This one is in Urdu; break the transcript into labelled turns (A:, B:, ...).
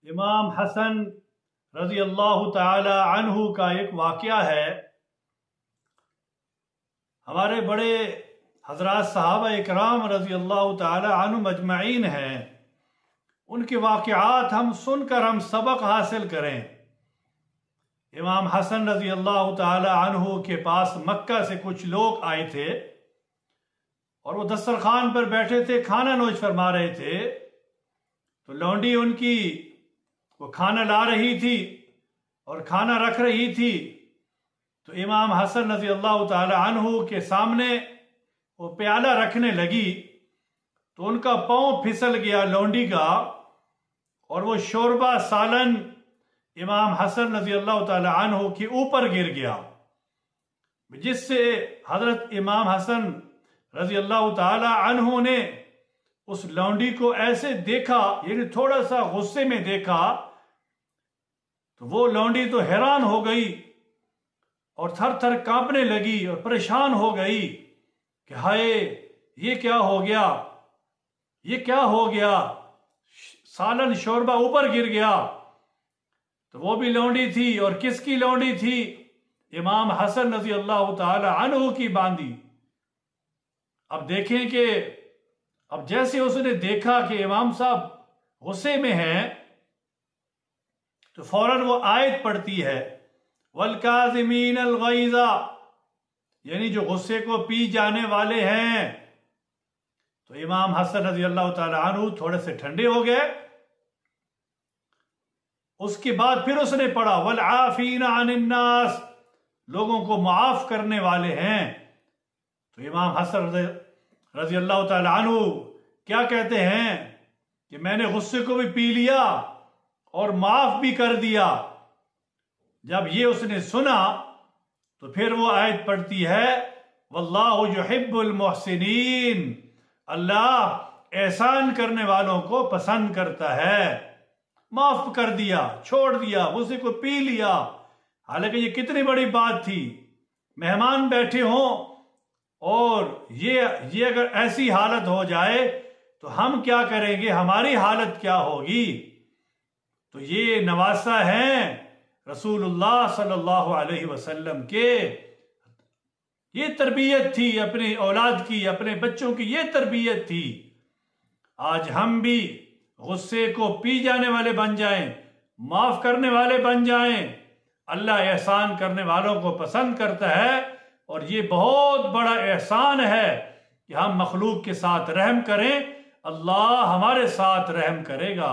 A: امام حسن رضی اللہ تعالی عنہ کا ایک واقعہ ہے۔ ہمارے بڑے حضرات صحابہ اکرام رضی اللہ تعالی عنہ مجمعین ہیں، ان کے واقعات ہم سن کر ہم سبق حاصل کریں۔ امام حسن رضی اللہ تعالی عنہ کے پاس مکہ سے کچھ لوگ آئے تھے اور وہ دسترخوان پر بیٹھے تھے، کھانا نوش فرما رہے تھے، تو لونڈی ان کی وہ کھانا لا رہی تھی اور کھانا رکھ رہی تھی، تو امام حسن رضی اللہ تعالی عنہ کے سامنے وہ پیالہ رکھنے لگی تو ان کا پاؤں پھسل گیا لونڈی کا، اور وہ شوربہ سالن امام حسن رضی اللہ تعالی عنہ کے اوپر گر گیا، جس سے حضرت امام حسن رضی اللہ تعالی عنہ نے اس لونڈی کو ایسے دیکھا، یعنی تھوڑا سا غصے میں دیکھا، تو وہ لونڈی تو حیران ہو گئی اور تھر تھر کانپنے لگی اور پریشان ہو گئی کہ ہائے یہ کیا ہو گیا، یہ کیا ہو گیا، سالن شوربہ اوپر گر گیا۔ تو وہ بھی لونڈی تھی، اور کس کی لونڈی تھی؟ امام حسن رضی اللہ تعالی عنہ کی باندی۔ اب دیکھیں کہ اب جیسے اس نے دیکھا کہ امام صاحب غصے میں ہیں، تو فوراً وہ آیت پڑھتی ہے وَالْكَاظِمِينَ الْغَيْظَ، یعنی جو غصے کو پی جانے والے ہیں۔ تو امام حسن رضی اللہ تعالی عنہ تھوڑے سے ٹھنڈے ہو گئے۔ اس کے بعد پھر اس نے پڑھا وَالْعَافِينَ عَنِ النَّاسِ، لوگوں کو معاف کرنے والے ہیں۔ تو امام حسن رضی اللہ تعالی عنہ کیا کہتے ہیں کہ میں نے غصے کو بھی پی لیا اور معاف بھی کر دیا۔ جب یہ اس نے سنا تو پھر وہ آیت پڑھتی ہے وَاللَّهُ يُحِبُّ الْمُحْسِنِينَ، اللہ احسان کرنے والوں کو پسند کرتا ہے۔ معاف کر دیا، چھوڑ دیا، غصے کو پی لیا۔ حالانکہ یہ کتنی بڑی بات تھی، مہمان بیٹھے ہوں اور یہ اگر ایسی حالت ہو جائے تو ہم کیا کریں گے، ہماری حالت کیا ہوگی۔ تو یہ نواسہ ہیں رسول اللہ صلی اللہ علیہ وسلم کے، یہ تربیت تھی اپنی اولاد کی، اپنے بچوں کی یہ تربیت تھی۔ آج ہم بھی غصے کو پی جانے والے بن جائیں، معاف کرنے والے بن جائیں۔ اللہ احسان کرنے والوں کو پسند کرتا ہے، اور یہ بہت بڑا احسان ہے کہ ہم مخلوق کے ساتھ رحم کریں، اللہ ہمارے ساتھ رحم کرے گا۔